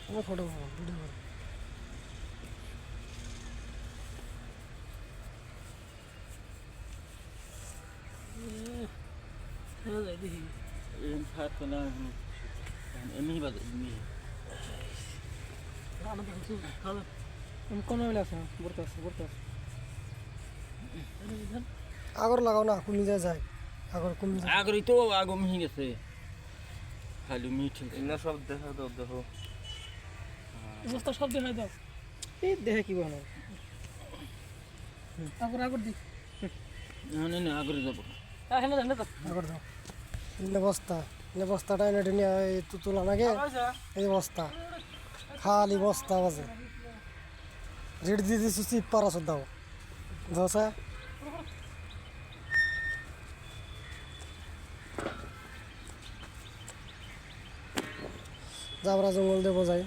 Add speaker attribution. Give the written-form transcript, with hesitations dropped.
Speaker 1: আমার photo video কর
Speaker 2: হ্যাঁ যাই দেখি
Speaker 3: হাত না এমনি বাদ এমনি
Speaker 2: রান্না তো হচ্ছে খাওয়া
Speaker 1: কোন বেলা আছে বলতে আছে
Speaker 2: ধান
Speaker 1: আগর লাগাও না কমে যায় আগর কমে যায়
Speaker 3: আগরি তো আগ মিহি গেছে খালি মিঠে
Speaker 4: না সব দেখা দাও দেখো
Speaker 2: বস্তা সব দেখাই দাও
Speaker 1: এই দেখে কি বানাও
Speaker 2: আগর দি
Speaker 3: না না আগরে যাব
Speaker 2: হ্যাঁ হ্যাঁ না
Speaker 1: আগর দাও এনে বস্তাটা এনে নিয়ে এই তুলা লাগে এই বস্তা খালি বস্তা আছে রেড দিয়ে দিচ্ছি চিপ পারাস দাও ধসা জাবরা জঙ্গল দেবো যাই